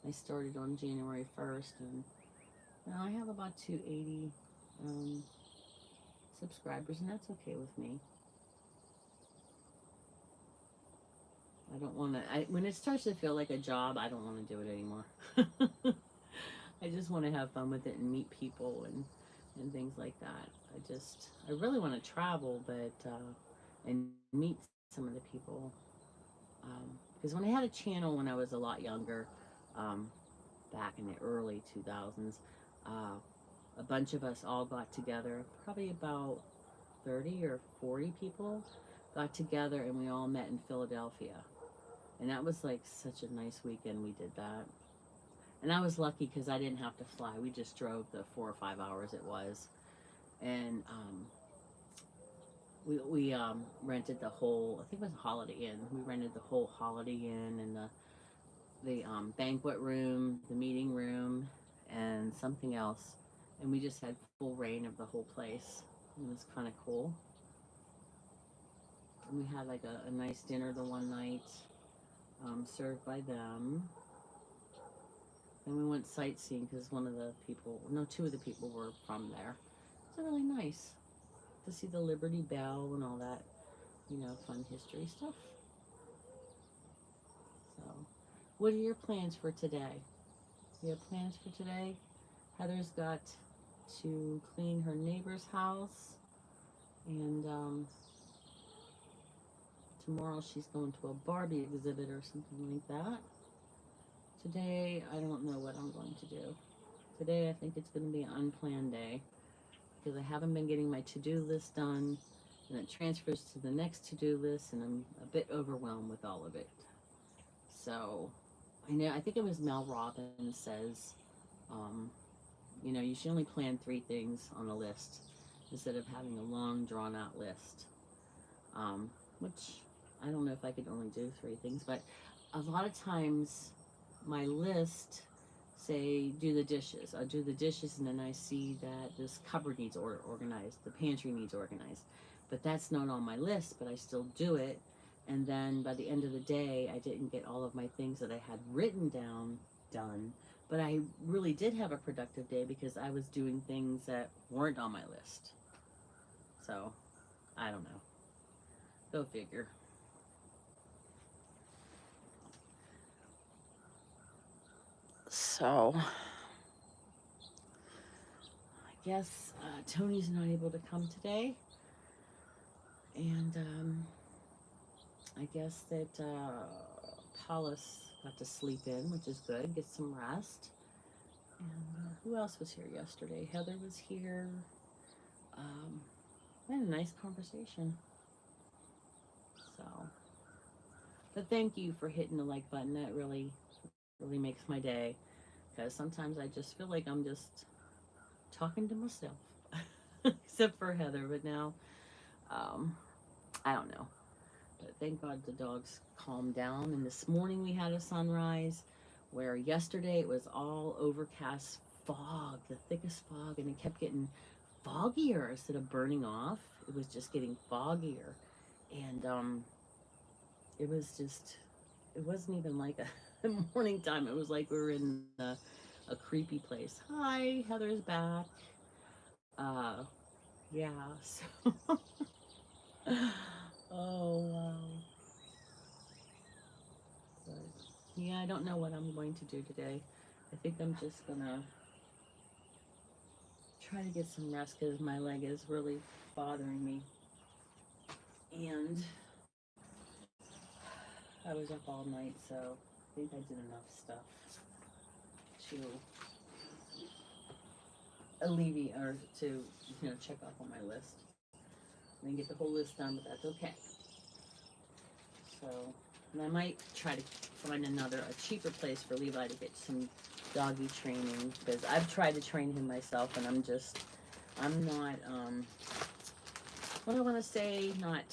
I started on January 1st, and now I have about 280 um, subscribers, and that's okay with me. I don't want to. When it starts to feel like a job, I don't want to do it anymore. I just want to have fun with it and meet people and things like that. I really want to travel, but and meet some of the people. Because when I had a channel when I was a lot younger, um, back in the early 2000s, uh, a bunch of us all got together, probably about 30 or 40 people got together, and we all met in Philadelphia. And that was like such a nice weekend. We did that. And I was lucky because I didn't have to fly. We just drove the 4 or 5 hours it was. And we rented the whole, I think it was a Holiday Inn. We rented the whole Holiday Inn and the banquet room, the meeting room, and something else. And we just had full reign of the whole place. It was kind of cool. And we had like a nice dinner the one night, served by them. Then we went sightseeing because two of the people were from there. It's really nice to see the Liberty Bell and all that, fun history stuff. So, what are your plans for today? You have plans for today? Heather's got to clean her neighbor's house, and tomorrow she's going to a Barbie exhibit or something like that. Today, I don't know what I'm going to do. Today, I think it's going to be an unplanned day because I haven't been getting my to-do list done, and it transfers to the next to-do list, and I'm a bit overwhelmed with all of it. So, I know, I think it was Mel Robbins says, um, you know, you should only plan 3 things on a list instead of having a long, drawn out list. Which I don't know if I could only do 3 things, but a lot of times my list say do the dishes. I'll do the dishes and then I see that this cupboard needs organized, the pantry needs organized. But that's not on my list, but I still do it. And then by the end of the day, I didn't get all of my things that I had written down done. But I really did have a productive day because I was doing things that weren't on my list. So, I don't know. Go figure. So, I guess Tony's not able to come today. And I guess that Paulus got to sleep in, which is good, get some rest. And who else was here yesterday? Heather was here. We had a nice conversation. So, but thank you for hitting the like button. That really, really makes my day. Because sometimes I just feel like I'm just talking to myself, except for Heather. But now, I don't know. But thank God the dogs calmed down. And this morning we had a sunrise where yesterday it was all overcast fog, the thickest fog, and it kept getting foggier instead of burning off. It was just getting foggier. And it was just, it wasn't even like a morning time. It was like we were in a creepy place. Hi, Heather's back. Uh, yeah, so. Oh, wow. But, yeah, I don't know what I'm going to do today. I think I'm just gonna try to get some rest because my leg is really bothering me. And I was up all night, so I think I did enough stuff to alleviate or to, check off on my list. I didn't get the whole list done, but that's okay. So, and I might try to find a cheaper place for Levi to get some doggy training because I've tried to train him myself and I'm not, what do I want to say, not,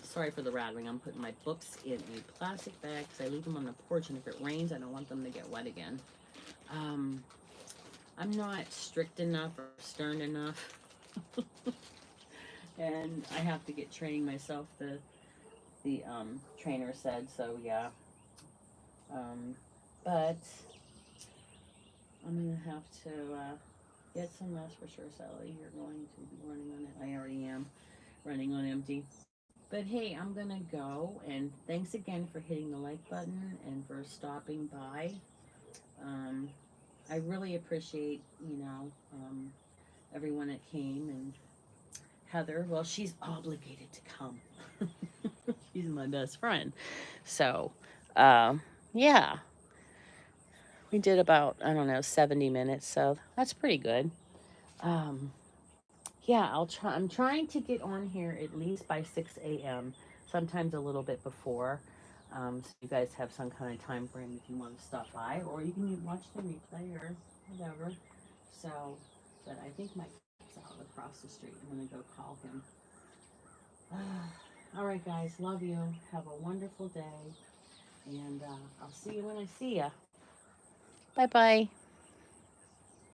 sorry for the rattling. I'm putting my books in a plastic bag because I leave them on the porch and if it rains, I don't want them to get wet again. I'm not strict enough or stern enough. And I have to get training myself, the trainer said, so yeah. But I'm gonna have to get some rest for sure, Sally. You're going to be running on it. I already am running on empty. But hey, I'm gonna go, and thanks again for hitting the like button and for stopping by. I really appreciate, everyone that came, and Heather, well, she's obligated to come. She's my best friend. So, yeah, we did about, I don't know, 70 minutes, so that's pretty good. Yeah, I'm trying to get on here at least by 6 a.m., sometimes a little bit before. So you guys have some kind of time frame if you want to stop by, or you can watch the replay or whatever. So, but I think my cat's out across the street. I'm going to go call him. All right, guys, love you. Have a wonderful day, and I'll see you when I see ya. Bye bye.